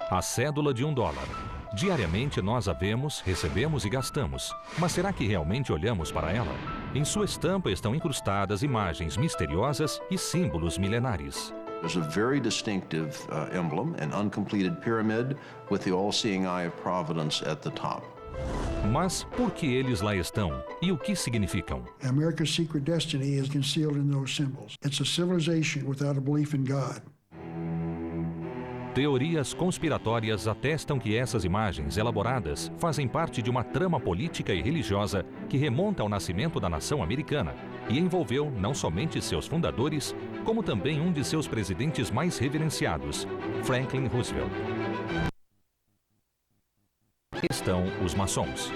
A cédula de $1. Diariamente nós a vemos, recebemos e gastamos. Mas será que realmente olhamos para ela? Em sua estampa estão incrustadas imagens misteriosas e símbolos milenares. There's a very distinctive emblem, an uncompleted pyramid with the all-seeing eye of providence at the top. Mas por que eles lá estão e o que significam? America's secret destiny is concealed in those symbols. It's a civilization without a belief in God. Teorias conspiratórias atestam que essas imagens elaboradas fazem parte de uma trama política e religiosa que remonta ao nascimento da nação americana e envolveu não somente seus fundadores, como também um de seus presidentes mais reverenciados, Franklin Roosevelt. Estão os maçons.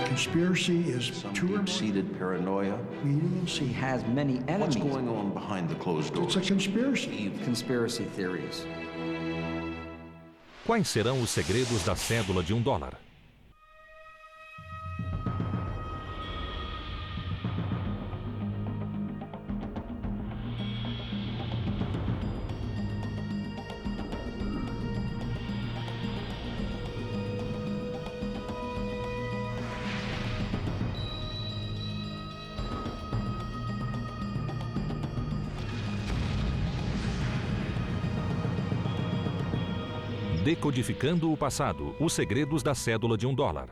Conspiracy is Some too deep-seated paranoia. meaning. He has many What's enemies. going on behind the closed doors? It's a conspiracy. Conspiracy theories. Quais serão os segredos da cédula de $1? Decodificando o passado, os segredos da cédula de $1.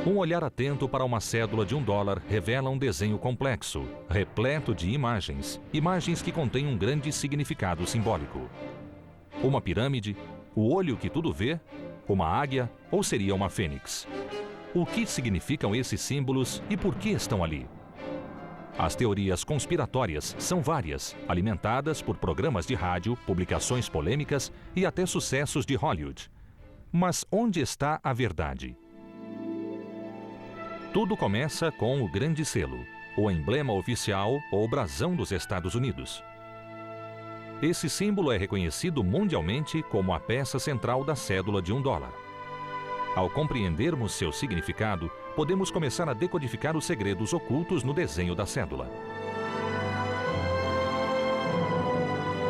Um olhar atento para uma cédula de $1 revela um desenho complexo, repleto de imagens, imagens que contêm um grande significado simbólico. Uma pirâmide, o olho que tudo vê, uma águia ou seria uma fênix? O que significam esses símbolos e por que estão ali? As teorias conspiratórias são várias, alimentadas por programas de rádio, publicações polêmicas e até sucessos de Hollywood. Mas onde está a verdade? Tudo começa com o Grande Selo, o emblema oficial ou brasão dos Estados Unidos. Esse símbolo é reconhecido mundialmente como a peça central da cédula de $1. Ao compreendermos seu significado, podemos começar a decodificar os segredos ocultos no desenho da cédula.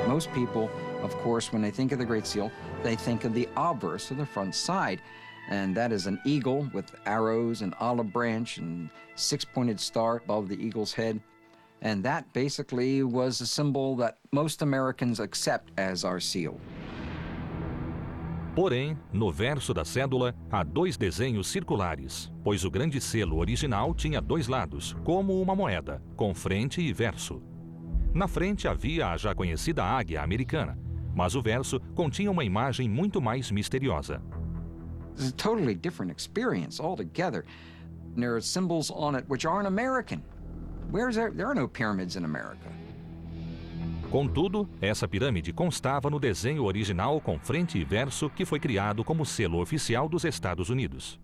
Most people, of course, when they think of the Great Seal, they think of the obverse of the front side. And that is an eagle with arrows and olive branch and six-pointed star above the eagle's head. And that basically was a symbol that most Americans accept as our seal. Porém, no verso da cédula, há 2 desenhos circulares, pois o Grande Selo original tinha 2 lados, como uma moeda, com frente e verso. Na frente havia a já conhecida águia americana, mas o verso continha uma imagem muito mais misteriosa. It's a totally different experience altogether. There are symbols on it which aren't American. There are no pyramids in America. Contudo, essa pirâmide constava no desenho original com frente e verso que foi criado como selo oficial dos Estados Unidos.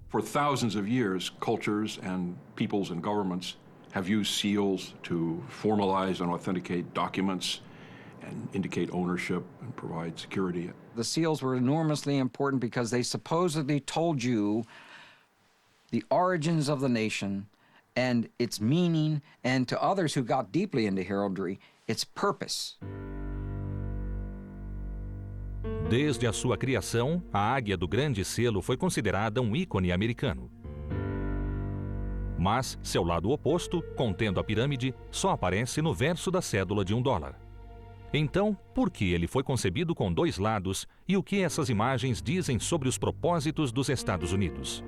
For thousands of years, cultures and peoples and governments have used seals to formalize and authenticate documents and indicate ownership and provide security. The seals were enormously important because they supposedly told you the origins of the nation and its meaning, and to others who got deeply into heraldry, its purpose. Desde a sua criação, a águia do Grande Selo foi considerada um ícone americano. Mas seu lado oposto, contendo a pirâmide, só aparece no verso da cédula de $1. Então, por que ele foi concebido com 2 lados e o que essas imagens dizem sobre os propósitos dos Estados Unidos?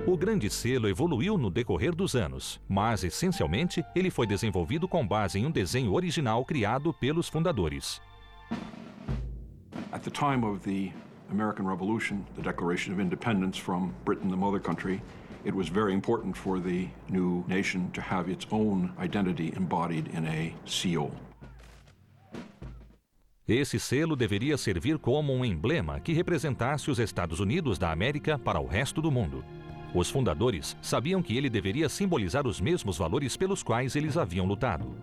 O Grande Selo evoluiu no decorrer dos anos, mas, essencialmente, ele foi desenvolvido com base em um desenho original criado pelos fundadores. At the time of the American Revolution, the Declaration of Independence from Britain, the mother country, it was very important for the new nation to have its own identity embodied in a seal. Esse selo deveria servir como um emblema que representasse os Estados Unidos da América para o resto do mundo. Os fundadores sabiam que ele deveria simbolizar os mesmos valores pelos quais eles haviam lutado.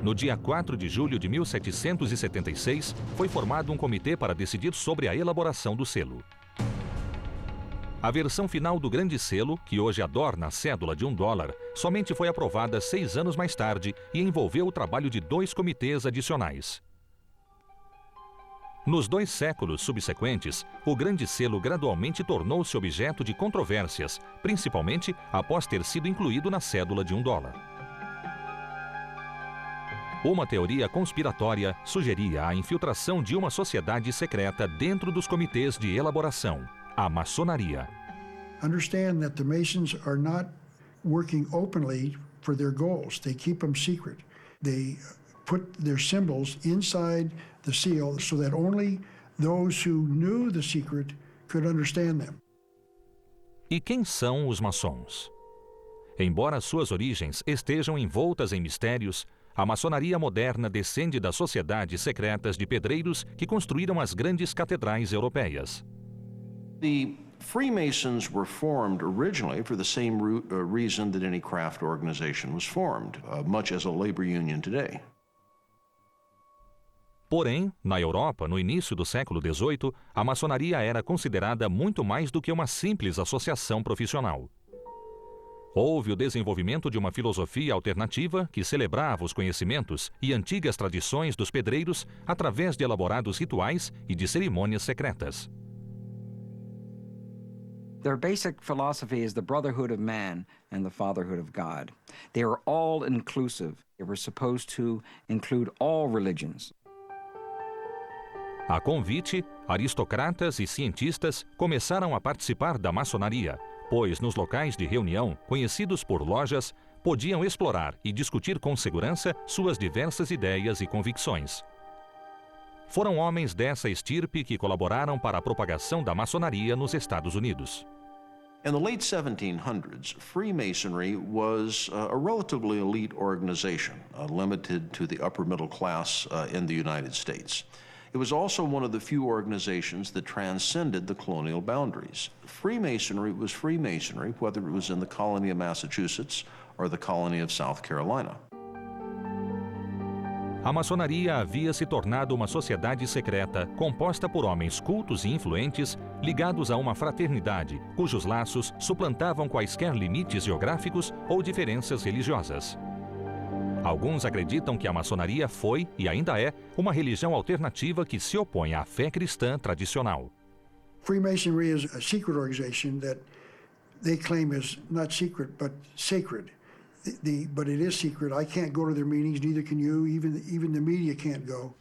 No dia 4 de julho de 1776, foi formado um comitê para decidir sobre a elaboração do selo. A versão final do Grande Selo, que hoje adorna a cédula de $1, somente foi aprovada 6 anos mais tarde e envolveu o trabalho de 2 comitês adicionais. Nos 2 séculos subsequentes, o Grande Selo gradualmente tornou-se objeto de controvérsias, principalmente após ter sido incluído na cédula de $1. Uma teoria conspiratória sugeria a infiltração de uma sociedade secreta dentro dos comitês de elaboração, a maçonaria. Understand that the Masons are not working openly for their goals. They keep them secret. They put their symbols inside the seal so that only those who knew the secret could understand them. E quem são os maçons? Embora suas origens estejam envoltas em mistérios, a maçonaria moderna descende das sociedades secretas de pedreiros que construíram as grandes catedrais europeias. The Freemasons were formed originally for the same reason that any craft organization was formed, much as a labor union today. Porém, na Europa, no início do século XVIII, a maçonaria era considerada muito mais do que uma simples associação profissional. Houve o desenvolvimento de uma filosofia alternativa que celebrava os conhecimentos e antigas tradições dos pedreiros através de elaborados rituais e de cerimônias secretas. Their basic philosophy is the brotherhood of man and the fatherhood of God. They are all inclusive. They were supposed to include all religions. A convite, aristocratas e cientistas começaram a participar da maçonaria, pois nos locais de reunião, conhecidos por lojas, podiam explorar e discutir com segurança suas diversas ideias e convicções. Foram homens dessa estirpe que colaboraram para a propagação da maçonaria nos Estados Unidos. In the late 1700s, Freemasonry was a relatively elite organization, limited to the upper middle class in the United States. It was also one of the few organizations that transcended the colonial boundaries. Freemasonry was Freemasonry, whether it was in the colony of Massachusetts or the colony of South Carolina. A maçonaria havia se tornado uma sociedade secreta composta por homens cultos e influentes ligados a uma fraternidade cujos laços suplantavam quaisquer limites geográficos ou diferenças religiosas. Alguns acreditam que a maçonaria foi, e ainda é, uma religião alternativa que se opõe à fé cristã tradicional. Freemasonry is a secret organization that they claim is not secret but sacred. But it is secret. I can't go to their meetings, neither can you. Even the media can't go.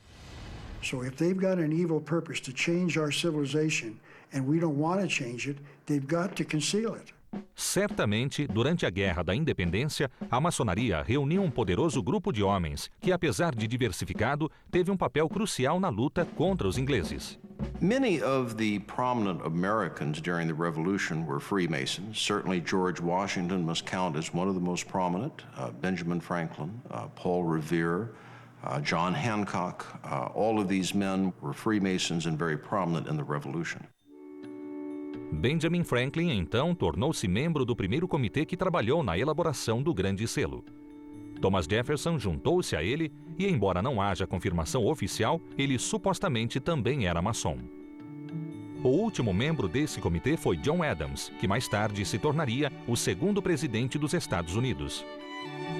So if they've got an evil purpose to change our civilization and we don't want to change it, they've got to conceal it. Certamente, durante a Guerra da Independência, a maçonaria reuniu um poderoso grupo de homens que, apesar de diversificado, teve um papel crucial na luta contra os ingleses. Many of the prominent Americans during the Revolution were Freemasons. Certainly George Washington must count as one of the most prominent. Benjamin Franklin, Paul Revere, John Hancock, all of these men were Freemasons and very prominent in the Revolution. Benjamin Franklin, então, tornou-se membro do primeiro comitê que trabalhou na elaboração do Grande Selo. Thomas Jefferson juntou-se a ele e, embora não haja confirmação oficial, ele supostamente também era maçom. O último membro desse comitê foi John Adams, que mais tarde se tornaria o segundo presidente dos Estados Unidos.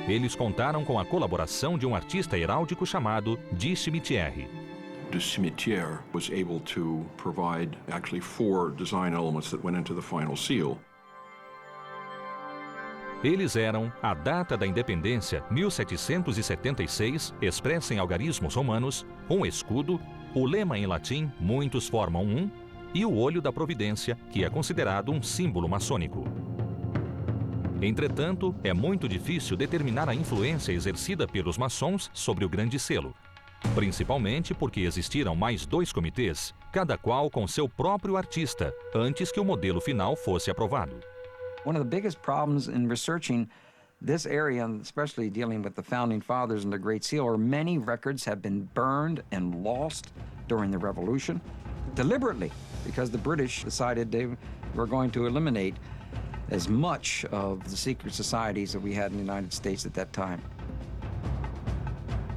Eles contaram com a colaboração de um artista heráldico chamado de Cimetière. De Cimetière was able to provide actually 4 design elements that went into the final seal. Eles eram a data da independência, 1776, expressa em algarismos romanos, um escudo, o lema em latim, muitos formam um, e o olho da providência, que é considerado um símbolo maçônico. Entretanto, é muito difícil determinar a influência exercida pelos maçons sobre o Grande Selo, principalmente porque existiram mais 2 comitês, cada qual com seu próprio artista, antes que o modelo final fosse aprovado. One of the biggest problems in researching this area, especially dealing with the Founding Fathers and the Great Seal, are many records have been burned and lost during the Revolution, deliberately, because the British decided they were going to eliminate as much of the secret societies that we had in the United States at that time.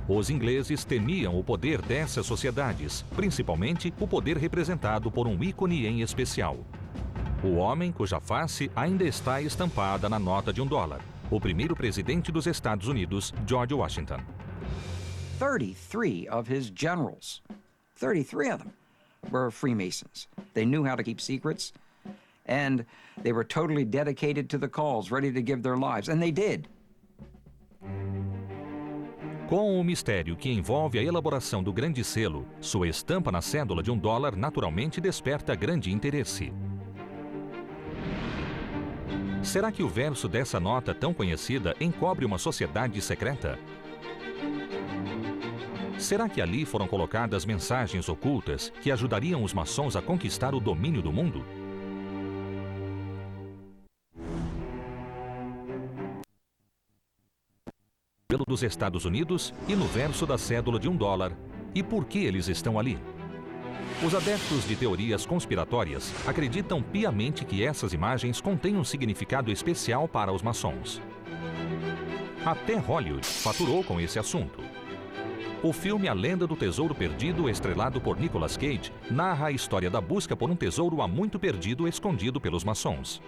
Os ingleses temiam o poder dessas sociedades, principalmente o poder representado por um ícone em especial. o homem cuja face ainda está estampada na nota de $1, o primeiro presidente dos Estados Unidos, George Washington. 33 of his generals, 33 of them, were Freemasons. They knew how to keep secrets, and they were totally dedicated to the cause, ready to give their lives, and they did. Com o mistério que envolve a elaboração do grande selo, sua estampa na cédula de $1 naturalmente desperta grande interesse. Será que o verso dessa nota tão conhecida encobre uma sociedade secreta? Será que ali foram colocadas mensagens ocultas que ajudariam os maçons a conquistar o domínio do mundo? Pelo dos Estados Unidos e no verso da cédula de $1. E por que eles estão ali? Os adeptos de teorias conspiratórias acreditam piamente que essas imagens contêm um significado especial para os maçons. Até Hollywood faturou com esse assunto. O filme A Lenda do Tesouro Perdido, estrelado por Nicolas Cage, narra a história da busca por um tesouro há muito perdido escondido pelos maçons.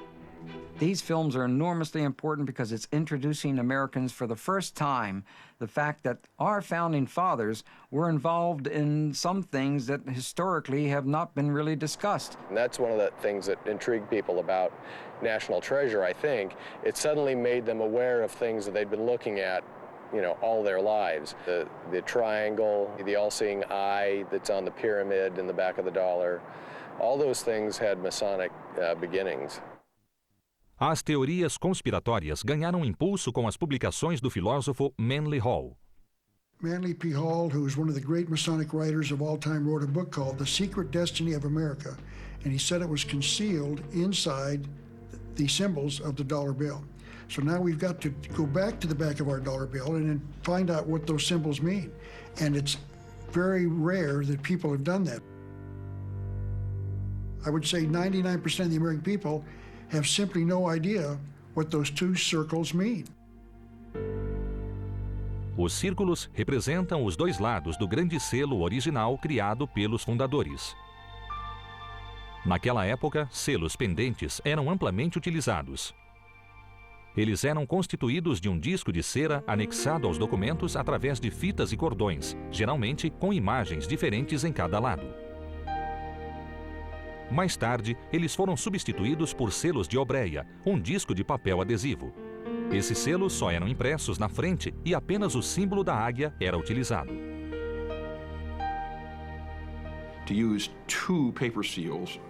These films are enormously important because it's introducing Americans for the first time the fact that our founding fathers were involved in some things that historically have not been really discussed. And that's one of the things that intrigued people about National Treasure, I think. It suddenly made them aware of things that they'd been looking at, all their lives. The triangle, the all-seeing eye that's on the pyramid in the back of the dollar. All those things had Masonic beginnings. As teorias conspiratórias ganharam impulso com as publicações do filósofo Manly Hall. Manly P. Hall, who is one of the great Masonic writers of all time, wrote a book called The Secret Destiny of America, and he said it was concealed inside the symbols of the dollar bill. So now we've got to go back to the back of our dollar bill and then find out what those symbols mean. And it's very rare that people have done that. I would say 99% of the American people have simply no idea what those two circles mean. Os círculos representam os dois lados do grande selo original criado pelos fundadores. Naquela época, selos pendentes eram amplamente utilizados. Eles eram constituídos de um disco de cera anexado aos documentos através de fitas e cordões, geralmente com imagens diferentes em cada lado. Mais tarde, eles foram substituídos por selos de obreia, um disco de papel adesivo. Esses selos só eram impressos na frente e apenas o símbolo da águia era utilizado. To use two paper seals,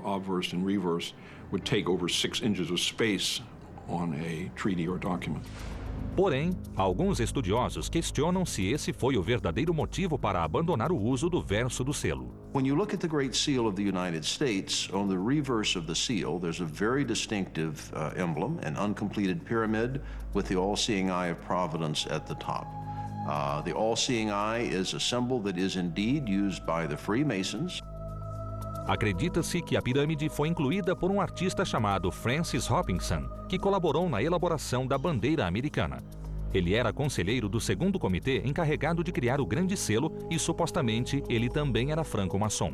obverse and reverse, would take over 6 inches of space on a treaty or document. Porém, alguns estudiosos questionam se esse foi o verdadeiro motivo para abandonar o uso do verso do selo. When you look at the Great Seal of the United States, on the reverse of the seal, there's a very distinctive emblem, an uncompleted pyramid with the all-seeing eye of Providence at the top. The all-seeing eye is a symbol that is indeed used by the Freemasons. Acredita-se que a pirâmide foi incluída por um artista chamado Francis Hopkinson, que colaborou na elaboração da bandeira americana. Ele era conselheiro do segundo comitê encarregado de criar o grande selo e supostamente ele também era franco-maçom.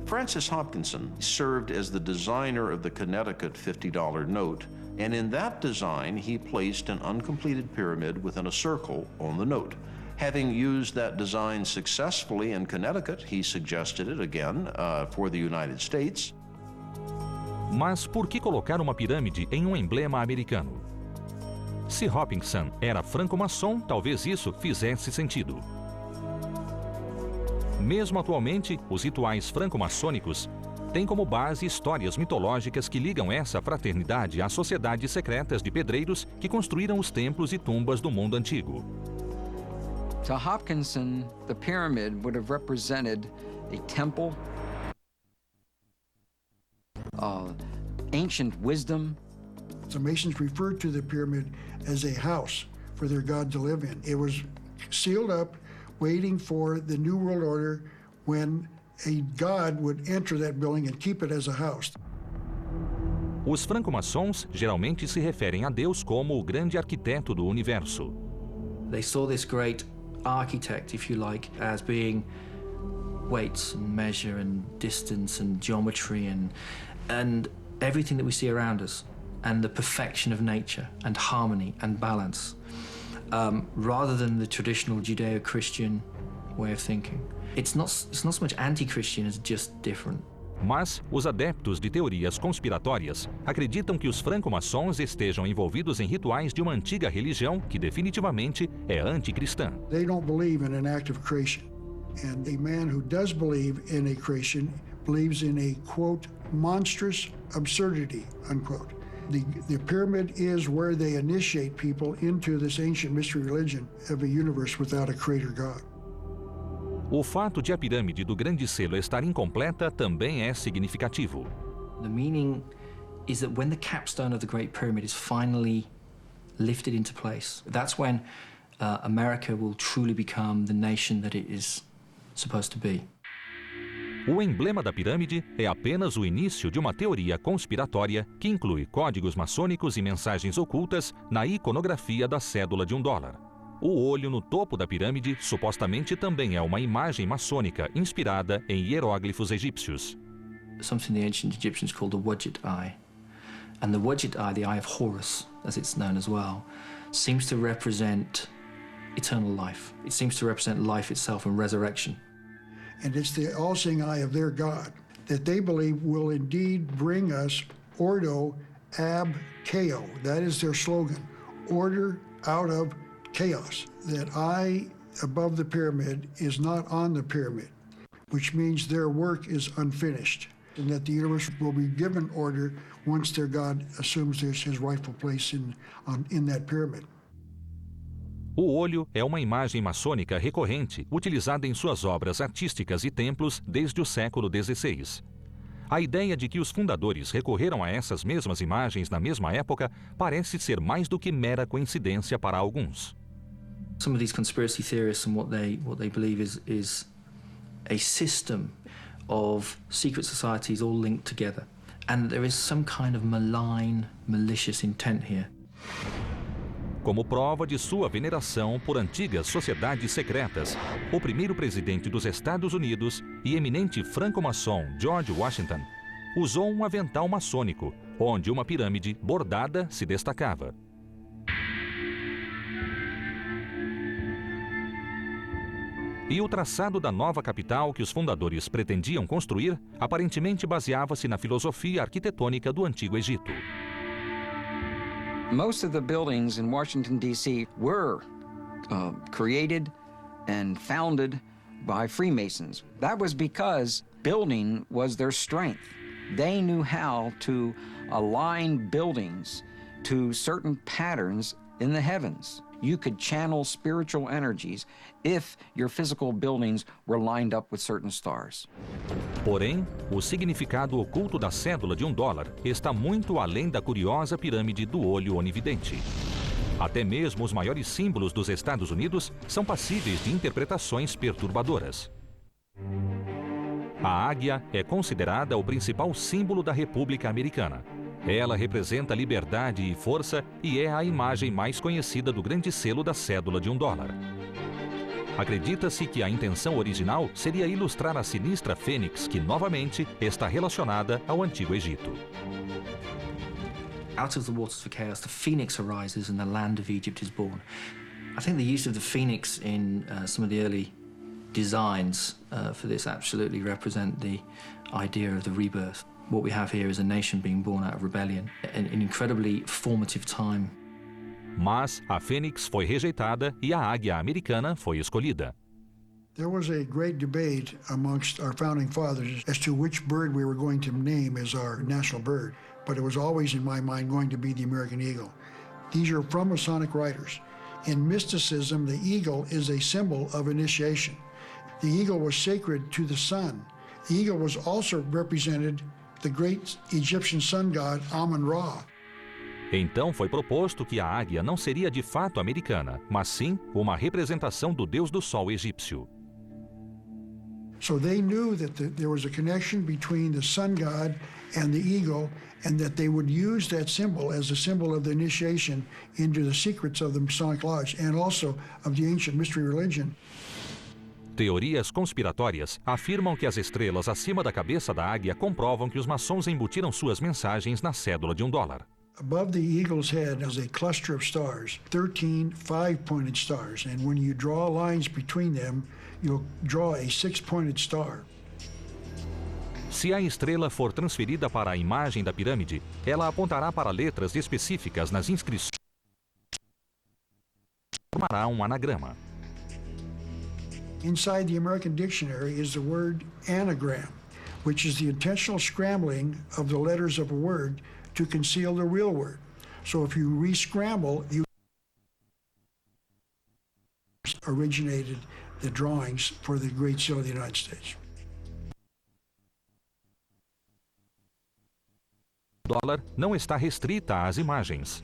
Francis Hopkinson served as the designer of the Connecticut $50 note, and in that design he placed an uncompleted pyramid within a circle on the note. Having used that design successfully in Connecticut, he suggested it again for the United States. Mas por que colocar uma pirâmide em um emblema americano? Se Hopkinson era franco-maçom, talvez isso fizesse sentido. Mesmo atualmente, os rituais franco-maçônicos têm como base histórias mitológicas que ligam essa fraternidade às sociedades secretas de pedreiros que construíram os templos e tumbas do mundo antigo. To Hopkinson, the pyramid would have represented a temple, ancient wisdom. The Masons referred to the pyramid as a house for their God to live in. It was sealed up, waiting for the New World Order when a God would enter that building and keep it as a house. Os franco-maçons geralmente se referem a Deus como o grande arquiteto do universo. They saw this great architect, if you like, as being weights and measure and distance and geometry and everything that we see around us and the perfection of nature and harmony and balance, rather than the traditional Judeo-Christian way of thinking. It's not so much anti-Christian as just different. Mas os adeptos de teorias conspiratórias acreditam que os franco-maçons estejam envolvidos em rituais de uma antiga religião que definitivamente é anticristã. They don't believe in an act of creation. And a man who does believe in a creation believes in a, quote, monstrous absurdity, unquote. The pyramid is where they initiate people into this ancient mystery religion of a universe without a creator God. O fato de a pirâmide do Grande Selo estar incompleta também é significativo. The meaning is that when the capstone of the Great Pyramid is finally lifted into place, that's when America will truly become the nation that it is supposed to be. O emblema da pirâmide é apenas o início de uma teoria conspiratória que inclui códigos maçônicos e mensagens ocultas na iconografia da cédula de $1. O olho no topo da pirâmide supostamente também é uma imagem maçônica inspirada em hieróglifos egípcios. Something the ancient Egyptians called the Wadjet Eye. And the Wadjet Eye, the Eye of Horus, as it's known as well, seems to represent eternal life. It seems to represent life itself and resurrection. And it's the all-seeing eye of their God that they believe will indeed bring us Ordo ab Chao. That is their slogan, order out of chaos. That eye above the pyramid is not on the pyramid, which means their work is unfinished, and that the universe will be given order once their God assumes his rightful place in that pyramid. O olho é uma imagem maçônica recorrente utilizada em suas obras artísticas e templos desde o século XVI. A ideia de que os fundadores recorreram a essas mesmas imagens na mesma época parece ser mais do que mera coincidência para alguns. Some of these conspiracy theorists and what they believe is a system of secret societies all linked together, and there is some kind of malign, malicious intent here. Como prova de sua veneração por antigas sociedades secretas, o primeiro presidente dos Estados Unidos e eminente franco-maçom George Washington usou um avental maçônico, onde uma pirâmide bordada se destacava. E o traçado da nova capital que os fundadores pretendiam construir aparentemente baseava-se na filosofia arquitetônica do Antigo Egito. Most of the buildings in Washington, D.C. were created and founded by Freemasons. That was because building was their strength. They knew how to align buildings to certain patterns in the heavens. You could channel spiritual energies if your physical buildings were lined up with certain stars. Porém, o significado oculto da cédula de $1 está muito além da curiosa pirâmide do olho onividente. Até mesmo os maiores símbolos dos Estados Unidos são passíveis de interpretações perturbadoras. A águia é considerada o principal símbolo da República Americana. Ela representa liberdade e força e é a imagem mais conhecida do grande selo da cédula de $1. Acredita-se que a intenção original seria ilustrar a sinistra fênix que, novamente, está relacionada ao Antigo Egito. Out of the waters of chaos, the phoenix arises and the land of Egypt is born. I think the use of the phoenix in some of the early designs for this absolutely represent the idea of the rebirth. What we have here is a nation being born out of rebellion, an incredibly formative time. Mas a fênix foi rejeitada e a águia americana foi escolhida. There was a great debate amongst our founding fathers as to which bird we were going to name as our national bird, but it was always in my mind going to be the American eagle. These are from Masonic writers. In mysticism, the eagle is a symbol of initiation. The eagle was sacred to the sun. The eagle was also represented the great Egyptian sun god Amun-Ra. Então foi proposto que a águia não seria de fato americana, mas sim uma representação do deus do sol egípcio. So they knew that there was a connection between the sun god and the eagle, and that they would use that symbol as a symbol of the initiation into the secrets of the Masonic Lodge and also of the ancient mystery religion. Teorias conspiratórias afirmam que as estrelas acima da cabeça da águia comprovam que os maçons embutiram suas mensagens na cédula de $1. Above the eagle's head is a cluster of stars, 13 five-pointed stars, and when you draw lines between them, you'll draw a six-pointed star. Se a estrela for transferida para a imagem da pirâmide, ela apontará para letras específicas nas inscrições e formará um anagrama. Inside the American dictionary is the word anagram, which is the intentional scrambling of the letters of a word to conceal the real word. So if you re-scramble, you originated the drawings for the Great Seal of the United States. O dólar não está restrita às imagens.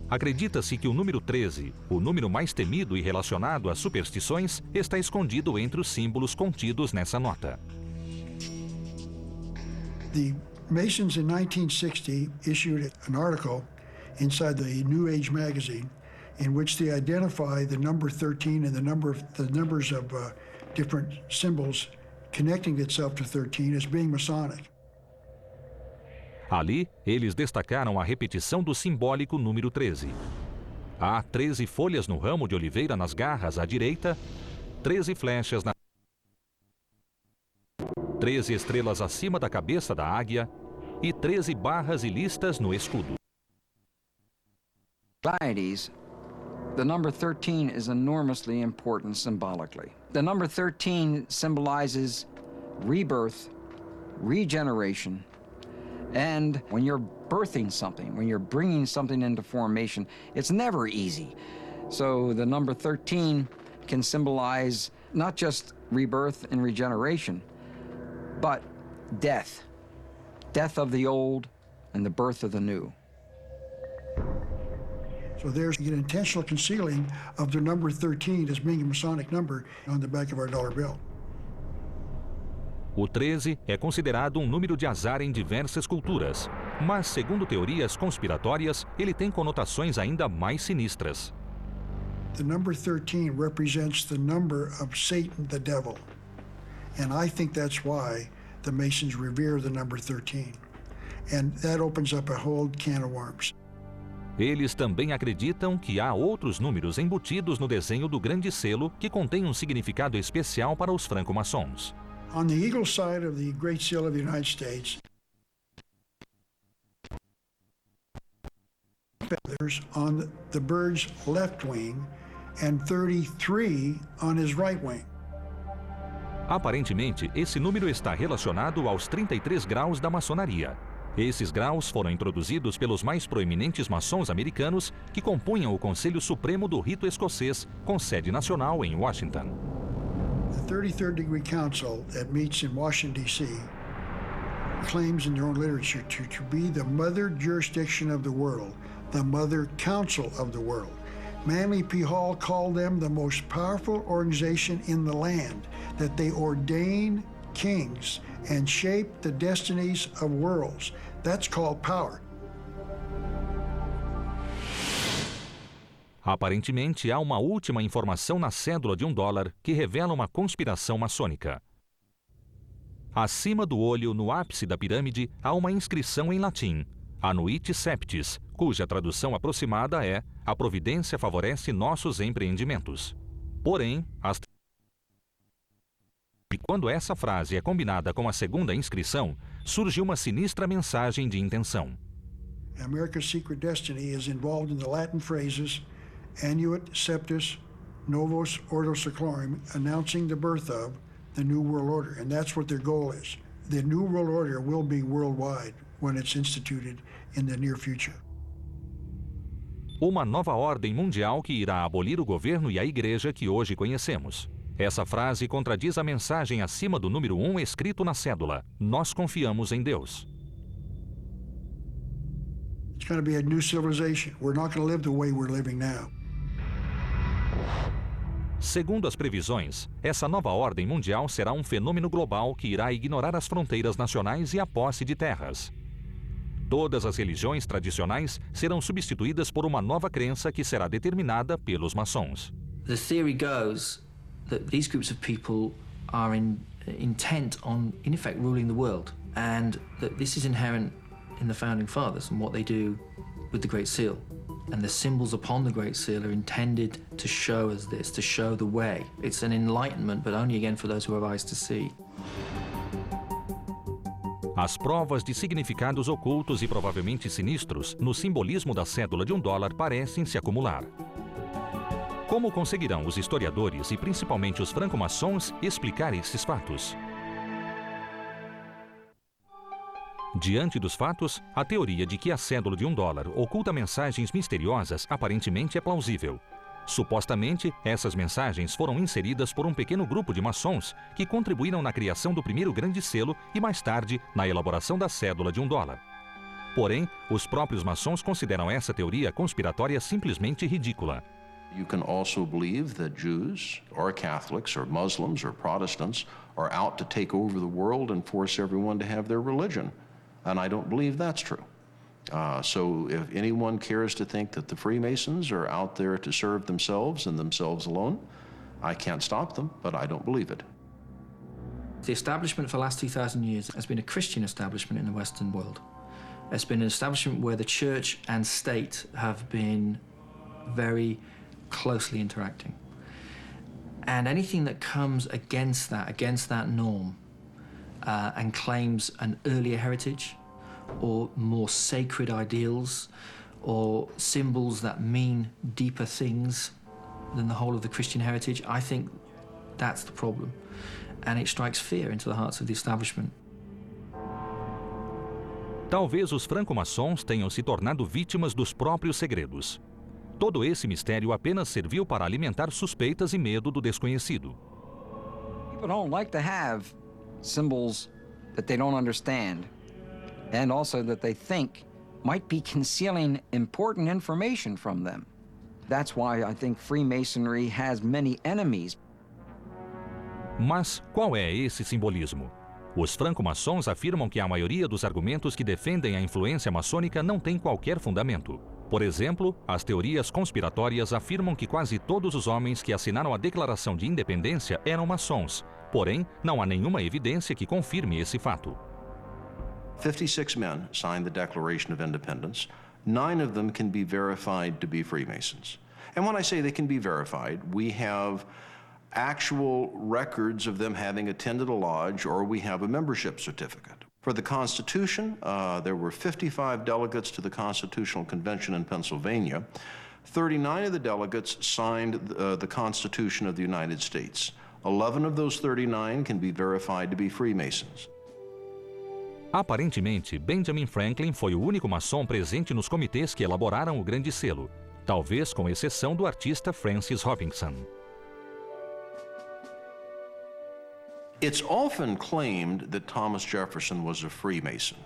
Acredita-se que o número 13, o número mais temido e relacionado às superstições, está escondido entre os símbolos contidos nessa nota. The Masons in 1960 issued an article inside the New Age magazine in which they identify the number 13 and the numbers of different symbols connecting itself to 13 as being Masonic. Ali, eles destacaram a repetição do simbólico número 13. Há 13 folhas no ramo de oliveira nas garras à direita, 13 flechas na 13 estrelas acima da cabeça da águia e 13 barras e listas no escudo. Societies, the number 13 is enormously important symbolically. The number 13 symbolizes rebirth, regeneration, and when you're birthing something, when you're bringing something into formation, it's never easy. So the number 13 can symbolize not just rebirth and regeneration, but death. Death of the old and the birth of the new. So there's an intentional concealing of the number 13 as being a Masonic number on the back of our dollar bill. O 13 é considerado um número de azar em diversas culturas, mas, segundo teorias conspiratórias, ele tem conotações ainda mais sinistras. The number 13 represents the number of Satan, the devil. And I think that's why the Masons revere the number 13. And that opens up a whole can of worms. Eles também acreditam que há outros números embutidos no desenho do grande selo que contém um significado especial para os franco-maçons. On the eagle side of the Great Seal of the United States, feathers on the bird's left wing and 33 on his right wing. Aparentemente, esse número está relacionado aos 33 graus da maçonaria. Esses graus foram introduzidos pelos mais proeminentes maçons americanos que compunham o Conselho Supremo do Rito Escocês, com sede nacional em Washington. The 33rd Degree Council that meets in Washington, D.C. claims in their own literature to be the mother jurisdiction of the world, the mother council of the world. Manly P. Hall called them the most powerful organization in the land, that they ordain kings and shape the destinies of worlds. That's called power. Aparentemente, há uma última informação na cédula de $1 que revela uma conspiração maçônica. Acima do olho, no ápice da pirâmide, há uma inscrição em latim, Anuit Septis, cuja tradução aproximada é "A providência favorece nossos empreendimentos". Porém, quando essa frase é combinada com a segunda inscrição, surge uma sinistra mensagem de intenção. America's secret destiny is involved in the Latin phrases Annuit Septis Novus Ordo Seclorum, announcing the birth of the New World Order, and that's what their goal is. The New World Order will be worldwide when it's instituted in the near future. Uma nova ordem mundial que irá abolir o governo e a igreja que hoje conhecemos. Essa frase contradiz a mensagem acima do número 1 escrito na cédula. Nós confiamos em Deus. It's going to be a new civilization. We're not going to live the way we're living now. Segundo as previsões, essa nova ordem mundial será um fenômeno global que irá ignorar as fronteiras nacionais e a posse de terras. Todas as religiões tradicionais serão substituídas por uma nova crença que será determinada pelos maçons. The theory goes that these groups of people are intent on, in effect, ruling the world, and that this is inherent in the Founding Fathers and what they do with the Great Seal. And the symbols upon the Great Seal are intended to show us this, to show the way. It's an enlightenment, but only again for those who have eyes to see. As provas de significados ocultos e provavelmente sinistros no simbolismo da cédula de $1 parecem se acumular. Como conseguirão os historiadores e principalmente os franco-maçons explicar esses fatos? Diante dos fatos, a teoria de que a cédula de $1 oculta mensagens misteriosas aparentemente é plausível. Supostamente, essas mensagens foram inseridas por um pequeno grupo de maçons que contribuíram na criação do primeiro grande selo e mais tarde na elaboração da cédula de $1. Porém, os próprios maçons consideram essa teoria conspiratória simplesmente ridícula. You can also believe that Jews or Catholics or Muslims or Protestants are out to take over the world and force everyone to have their religion. And I don't believe that's true. So if anyone cares to think that the Freemasons are out there to serve themselves and themselves alone, I can't stop them, but I don't believe it. The establishment for the last 2,000 years has been a Christian establishment in the Western world. It's been an establishment where the church and state have been very closely interacting. And anything that comes against that norm, and claims an earlier heritage or more sacred ideals or symbols that mean deeper things than the whole of the Christian heritage, I think that's the problem. And it strikes fear into the hearts of the establishment. Talvez os franco-maçons tenham se tornado vítimas dos próprios segredos. Todo esse mistério apenas serviu para alimentar suspeitas e medo do desconhecido. People don't like to have symbols that they don't understand, and also that they think might be concealing important information from them. That's why I think Freemasonry has many enemies. Mas qual é esse simbolismo? Os franco-maçons afirmam que a maioria dos argumentos que defendem a influência maçônica não tem qualquer fundamento. Por exemplo, as teorias conspiratórias afirmam que quase todos os homens que assinaram a Declaração de Independência eram maçons. Porém, não há nenhuma evidência que confirme esse fato. 56 men signed the Declaration of Independence. 9 of them can be verified to be Freemasons. And when I say they can be verified, we have actual records of them having attended a lodge, or we have a membership certificate. For the Constitution, there were 55 delegates to the Constitutional Convention in Pennsylvania. 39 of the delegates signed the Constitution of the United States. 11 of those 39 can be verified to be Freemasons. Aparentemente, Benjamin Franklin foi o único maçom presente nos comitês que elaboraram o Grande Selo, talvez com exceção do artista Francis Hopkinson. It's often claimed that Thomas Jefferson was a Freemason.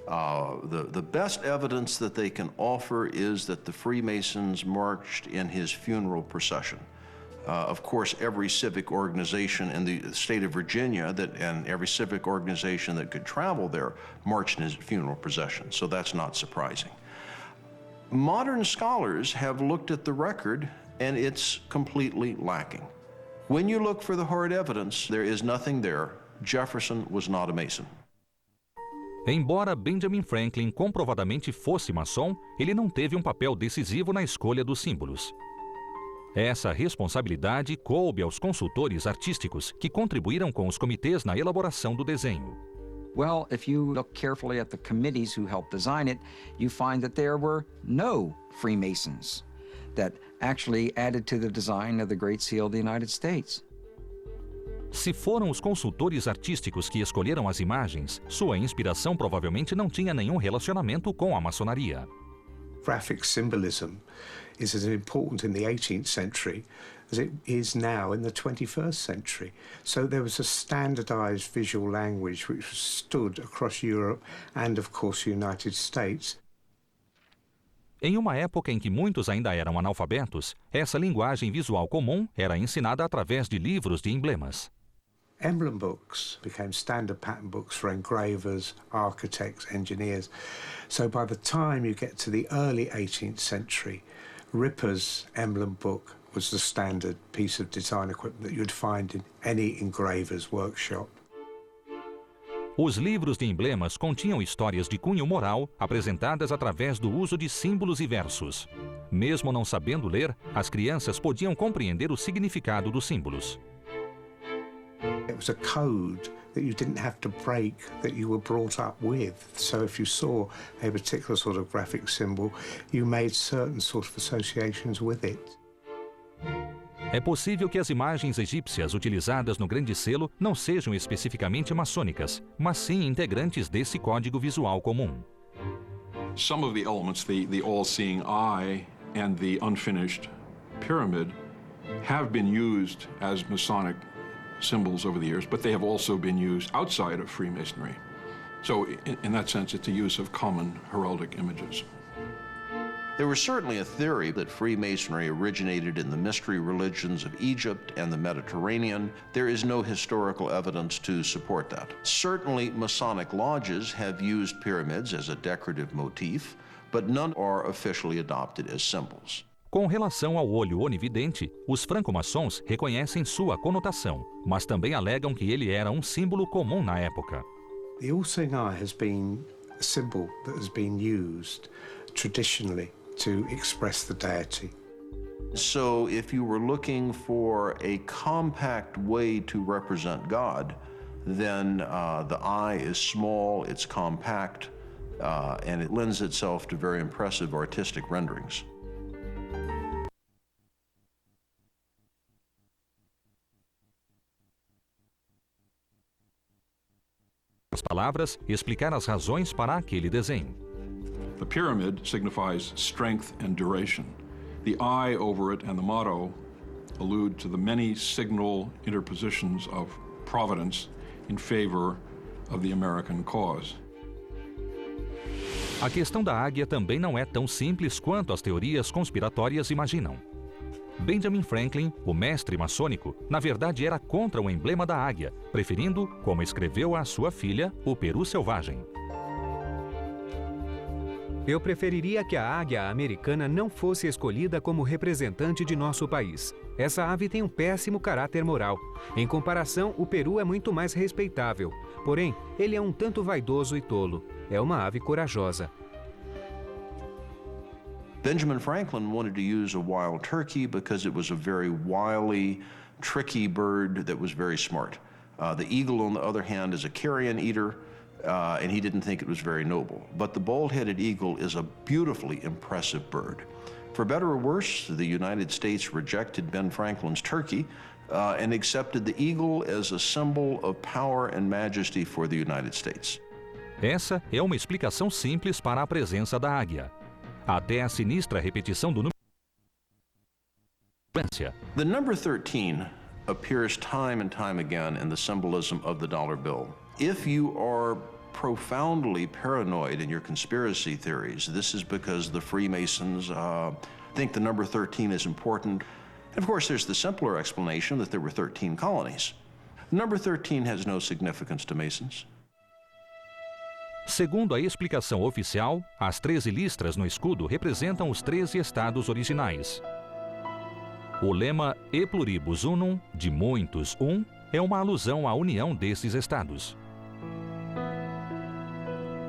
The best evidence that they can offer is that the Freemasons marched in his funeral procession. Of course, every civic organization in the state of Virginia and every civic organization that could travel there marched in his funeral procession, so that's not surprising. Modern scholars have looked at the record, and it's completely lacking. When you look for the hard evidence, there is nothing there. Jefferson was not a Mason. Embora Benjamin Franklin comprovadamente fosse maçom, ele não teve um papel decisivo na escolha dos símbolos. Essa responsabilidade coube aos consultores artísticos que contribuíram com os comitês na elaboração do desenho. Well, if you look carefully at the committees who helped design it, you find that there were no Freemasons that actually added to the design of the Great Seal of the United States. Se foram os consultores artísticos que escolheram as imagens, sua inspiração provavelmente não tinha nenhum relacionamento com a maçonaria. Graphic symbolism is as important in the 18th century as it is now in the 21st century. So there was a standardized visual language which stood across Europe and, of course, the United States. Em uma época em que muitos ainda eram analfabetos, essa linguagem visual comum era ensinada através de livros de emblemas. Emblem books became standard pattern books for engravers, architects, engineers. So by the time you get to the early 18th century, Ripper's emblem book was the standard piece of design equipment that you'd find in any engraver's workshop. Os livros de emblemas continham histórias de cunho moral apresentadas através do uso de símbolos e versos. Mesmo não sabendo ler, as crianças podiam compreender o significado dos símbolos. It was a code that you didn't have to break, that you were brought up with. So if you saw a particular sort of graphic symbol, you made certain sort of associations with it. É possível que as imagens egípcias utilizadas no Grande Selo não sejam especificamente maçônicas, mas sim integrantes desse código visual comum. Some of the elements, the all-seeing eye and the unfinished pyramid, have been used as Masonic symbols over the years, but they have also been used outside of Freemasonry. So in that sense, it's a use of common heraldic images. There was certainly a theory that Freemasonry originated in the mystery religions of Egypt and the Mediterranean. There is no historical evidence to support that. Certainly, Masonic lodges have used pyramids as a decorative motif, but none are officially adopted as symbols. Com relação ao olho onividente, os franco-maçons reconhecem sua conotação, mas também alegam que ele era um símbolo comum na época. The all-seeing eye has been a symbol that has been used traditionally to express the deity. So if you were looking for a compact way to represent God, then the eye is small, it's compact, and it lends itself to very impressive artistic renderings. As palavras explicar as razões para aquele desenho. The pyramid signifies strength and duration. The eye over it and the motto allude to the many signal interpositions of providence in favor of the American cause. A questão da águia também não é tão simples quanto as teorias conspiratórias imaginam. Benjamin Franklin, o mestre maçônico, na verdade era contra o emblema da águia, preferindo, como escreveu à sua filha, o peru selvagem. Eu preferiria que a águia americana não fosse escolhida como representante de nosso país. Essa ave tem um péssimo caráter moral. Em comparação, o peru é muito mais respeitável. Porém, ele é um tanto vaidoso e tolo. É uma ave corajosa. Benjamin Franklin wanted to use a wild turkey because it was a very wily, tricky bird that was very smart. The eagle, on the other hand, is a carrion eater, and he didn't think it was very noble. But the bald-headed eagle is a beautifully impressive bird. For better or worse, the United States rejected Ben Franklin's turkey and accepted the eagle as a symbol of power and majesty for the United States. Essa é uma explicação simples para a presença da águia. Até a sinistra repetição do número. The number 13 appears time and time again in the symbolism of the dollar bill. If you are profoundly paranoid in your conspiracy theories, this is because the Freemasons think the number 13 is important. And of course, there's the simpler explanation that there were 13 colonies. Number 13 has no significance to Masons. Segundo a explicação oficial, as 13 listras no escudo representam os 13 estados originais. O lema E pluribus unum, de muitos um, é uma alusão à união desses estados.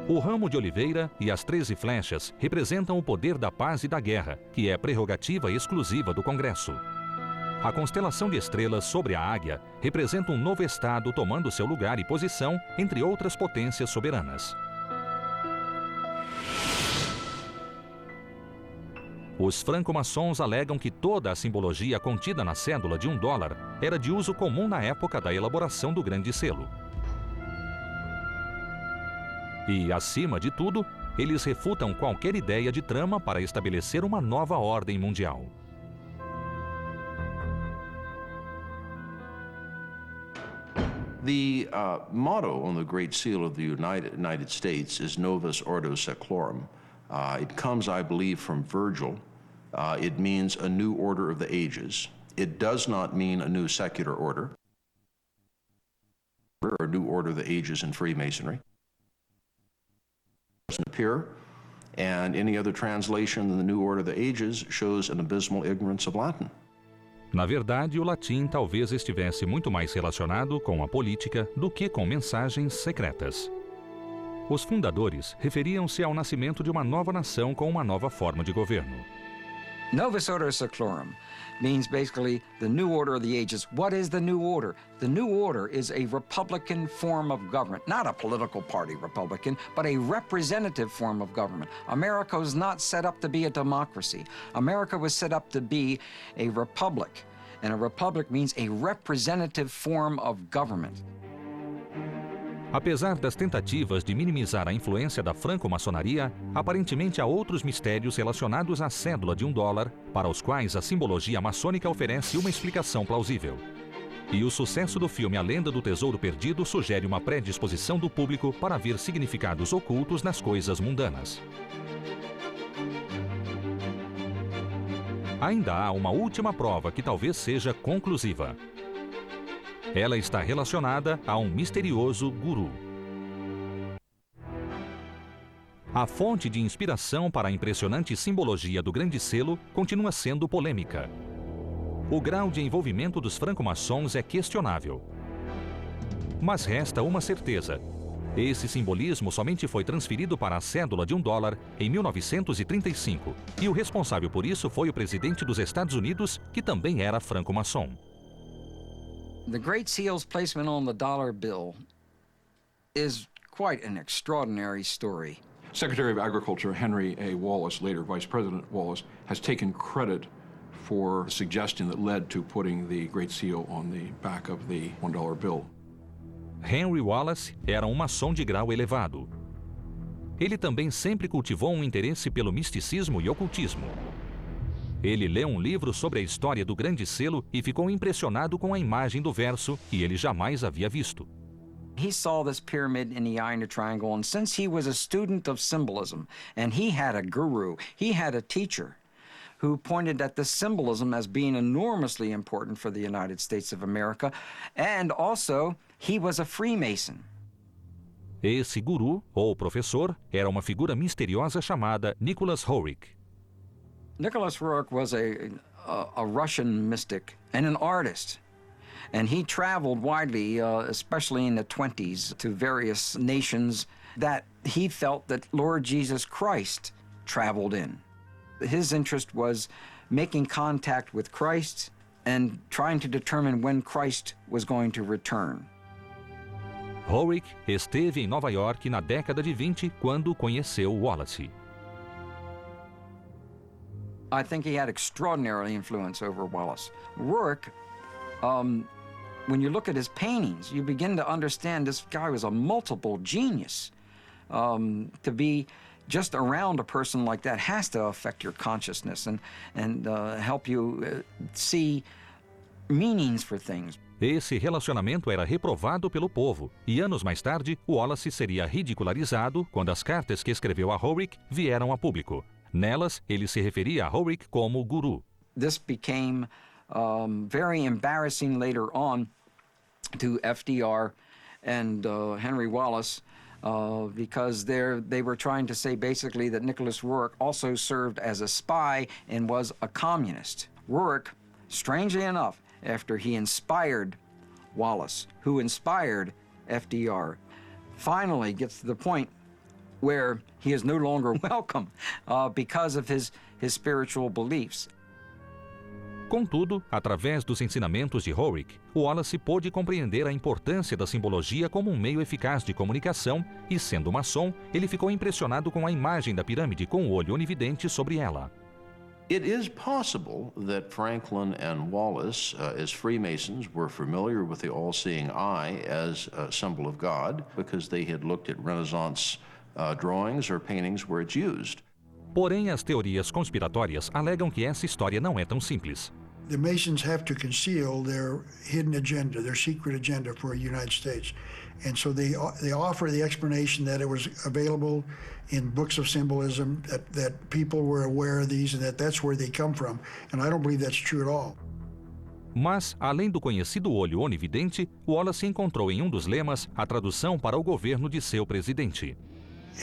O ramo de oliveira e as 13 flechas representam o poder da paz e da guerra, que é prerrogativa exclusiva do Congresso. A constelação de estrelas sobre a águia representa um novo estado tomando seu lugar e posição entre outras potências soberanas. Os franco-maçons alegam que toda a simbologia contida na cédula de $1 era de uso comum na época da elaboração do Grande Selo. E, acima de tudo, eles refutam qualquer ideia de trama para estabelecer uma nova ordem mundial. The motto on the Great Seal of the United States is Novus Ordo Seclorum. It comes, I believe, from Virgil. It means a new order of the ages. It does not mean a new secular order or a new order of the ages in Freemasonry. It doesn't appear, and any other translation than the new order of the ages shows an abysmal ignorance of Latin. Na verdade, o latim talvez estivesse muito mais relacionado com a política do que com mensagens secretas. Os fundadores referiam-se ao nascimento de uma nova nação com uma nova forma de governo. Novus Ordo Seclorum means basically the new order of the ages. What is the new order? The new order is a republican form of government, not a political party republican, but a representative form of government. America was not set up to be a democracy. America was set up to be a republic, and a republic means a representative form of government. Apesar das tentativas de minimizar a influência da franco-maçonaria, aparentemente há outros mistérios relacionados à cédula de $1, para os quais a simbologia maçônica oferece uma explicação plausível. E o sucesso do filme A Lenda do Tesouro Perdido sugere uma predisposição do público para ver significados ocultos nas coisas mundanas. Ainda há uma última prova que talvez seja conclusiva. Ela está relacionada a um misterioso guru. A fonte de inspiração para a impressionante simbologia do Grande Selo continua sendo polêmica. O grau de envolvimento dos franco-maçons é questionável. Mas resta uma certeza. Esse simbolismo somente foi transferido para a cédula de $1 em 1935, e o responsável por isso foi o presidente dos Estados Unidos, que também era franco-maçom. The Great Seal's placement on the dollar bill is quite an extraordinary story. Secretary of Agriculture Henry A. Wallace, later Vice President Wallace, has taken credit for the suggestion that led to putting the Great Seal on the back of the $1 bill. Henry Wallace era um maçom de grau elevado. Ele também sempre cultivou um interesse pelo misticismo e ocultismo. Ele leu um livro sobre a história do Grande Selo e ficou impressionado com a imagem do verso que ele jamais havia visto. He saw this pyramid in the eye in the triangle, and since he was a student of symbolism, and he had a guru, he had a teacher who pointed at the symbolism as being enormously important for the United States of America, and also he was a Freemason. Esse guru, ou professor, era uma figura misteriosa chamada Nicholas Roerich. Nicholas Roerich was a Russian mystic and an artist. And he traveled widely, especially in the 20s, to various nations that he felt that Lord Jesus Christ traveled in. His interest was making contact with Christ and trying to determine when Christ was going to return. Roerich esteve em Nova York na década de 20 quando conheceu Wallace. I think he had extraordinary influence over Wallace. Roerich, when you look at his paintings, you begin to understand this guy was a multiple genius. To be just around a person like that has to affect your consciousness and help you see meanings for things. Esse relacionamento era reprovado pelo povo, e anos mais tarde, Wallace seria ridicularizado quando as cartas que escreveu a Roerich vieram a público. Nelas, ele se referia a Roerich como guru. This became very embarrassing later on to FDR and Henry Wallace because they were trying to say basically that Nicholas Roerich also served as a spy and was a communist. Roerich, strangely enough, after he inspired Wallace, who inspired FDR, finally gets to the point where he is no longer welcome because of his spiritual beliefs. Contudo, através dos ensinamentos de Roerich, Wallace pôde compreender a importância da simbologia como um meio eficaz de comunicação e, sendo maçom, ele ficou impressionado com a imagem da pirâmide com o olho onividente sobre ela. It is possible that Franklin and Wallace, as Freemasons, were familiar with the all-seeing eye as a symbol of God because they had looked at Renaissance drawings or paintings where it's used. Porém, as teorias conspiratórias alegam que essa história não é tão simples. The Masons have to conceal their hidden agenda, their secret agenda for the United States. And so they offer the explanation that it was available in books of symbolism, that people were aware of these, and that's where they come from. And I don't believe that's true at all. Mas, além do conhecido olho onividente, Wallace encontrou em um dos lemas a tradução para o governo de seu presidente.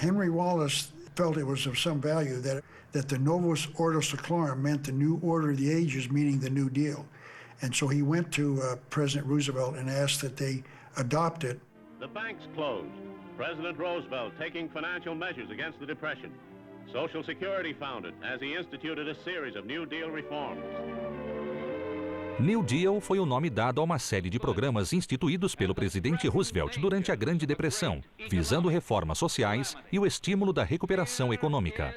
Henry Wallace felt it was of some value that the Novus Ordo Seclorum meant the new order of the ages, meaning the New Deal. And so he went to President Roosevelt and asked that they adopt it. The banks closed. President Roosevelt taking financial measures against the Depression. Social Security founded as he instituted a series of New Deal reforms. New Deal foi o nome dado a uma série de programas instituídos pelo presidente Roosevelt durante a Grande Depressão, visando reformas sociais e o estímulo da recuperação econômica.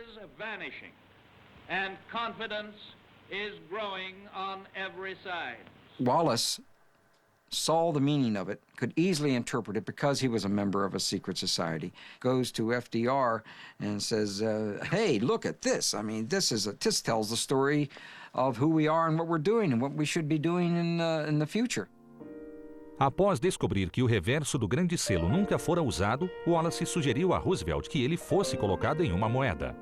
Wallace saw the meaning of it, could easily interpret it because he was a member of a secret society. Goes to FDR and says, hey, look at this. I mean, this tells the story of who we are and what we're doing and what we should be doing in the future. Após descobrir que o reverso do grande selo nunca fora usado, Wallace sugeriu a Roosevelt que ele fosse colocado em uma moeda.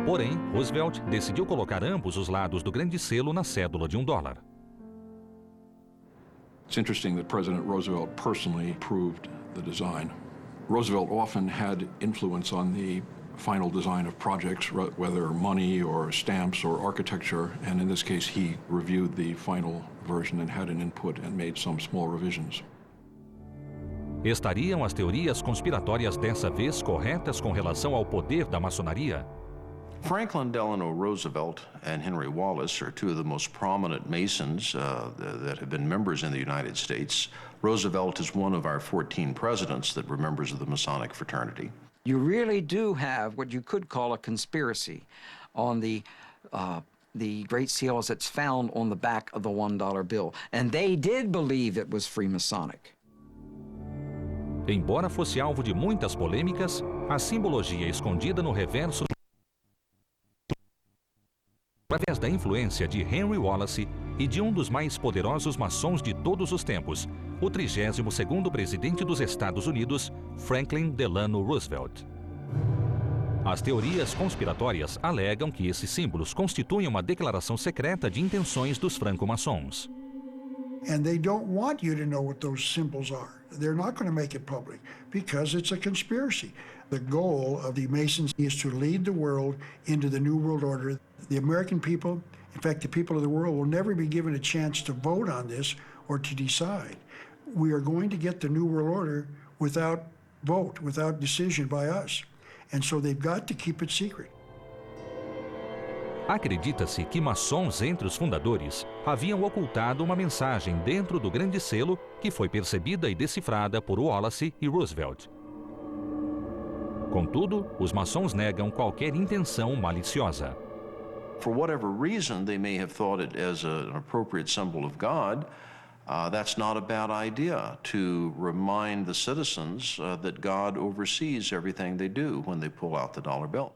Porém, Roosevelt decidiu colocar ambos os lados do grande selo na cédula de $1. It's interesting that President Roosevelt personally approved the design. Roosevelt often had influence on the final design of projects, whether money or stamps or architecture, and in this case he reviewed the final version and had an input and made some small revisions. Estariam as teorias conspiratórias dessa vez corretas com relação ao poder da maçonaria? Franklin Delano Roosevelt and Henry Wallace are two of the most prominent Masons that have been members in the United States. Roosevelt is one of our 14 presidents that were members of the Masonic fraternity. You really do have what you could call a conspiracy on the Great Seal as it's found on the back of the $1 bill. And they did believe it was Freemasonic. Embora fosse alvo de muitas polêmicas, a simbologia escondida no reverso através da influência de Henry Wallace e de um dos mais poderosos maçons de todos os tempos, o 32º presidente dos Estados Unidos, Franklin Delano Roosevelt. As teorias conspiratórias alegam que esses símbolos constituem uma declaração secreta de intenções dos franco-maçons. And they don't want you to know what those symbols are. They're not going to make it public because it's a conspiracy. The goal of the Masons is to lead the world into the New World Order. The American people, in fact, the people of the world, will never be given a chance to vote on this or to decide. We are going to get the New World Order without vote, without decision by us. And so they've got to keep it secret. Acredita-se que maçons entre os fundadores haviam ocultado uma mensagem dentro do grande selo que foi percebida e decifrada por Wallace e Roosevelt. Contudo, os maçons negam qualquer intenção maliciosa. For whatever reason they may have thought it as an appropriate symbol of God, that's not a bad idea to remind the citizens that God oversees everything they do when they pull out the dollar bill.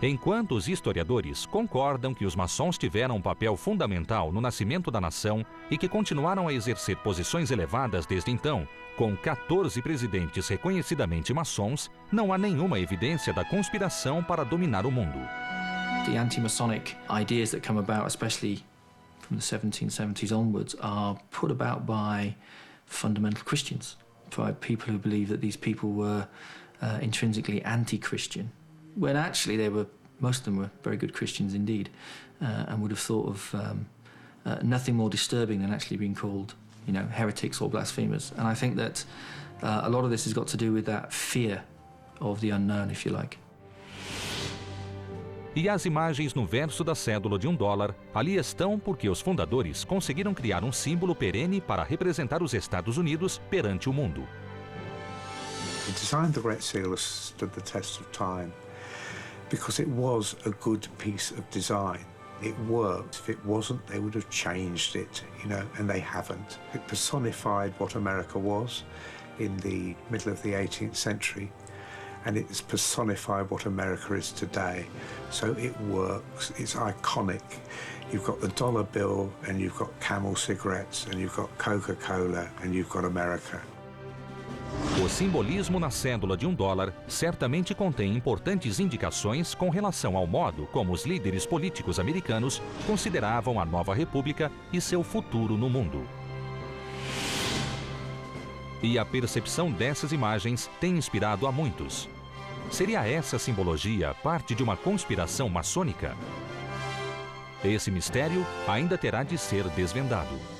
Enquanto os historiadores concordam que os maçons tiveram um papel fundamental no nascimento da nação e que continuaram a exercer posições elevadas desde então, com 14 presidentes reconhecidamente maçons, não há nenhuma evidência da conspiração para dominar o mundo. The anti-Masonic ideas that come about, especially from the 1770s onwards, are put about by fundamental Christians, by people who believe that these people were intrinsically anti-Christian, when actually most of them were very good Christians indeed, and would have thought of nothing more disturbing than actually being called, heretics or blasphemers. And I think that a lot of this has got to do with that fear of the unknown, if you like. E as imagens no verso da cédula de $1 ali estão porque os fundadores conseguiram criar um símbolo perene para representar os Estados Unidos perante o mundo. The design of the Great Seal stood the test of time because it was a good piece of design. It worked. If it wasn't, they would have changed it, and they haven't. It personified what America was in the middle of the 18th century, and it's personified what America is today. So it works. It's iconic. You've got the dollar bill, and you've got Camel cigarettes, and you've got Coca-Cola, and you've got America. O simbolismo na cédula de $1 certamente contém importantes indicações com relação ao modo como os líderes políticos americanos consideravam a nova república e seu futuro no mundo. E a percepção dessas imagens tem inspirado a muitos. Seria essa simbologia parte de uma conspiração maçônica? Esse mistério ainda terá de ser desvendado.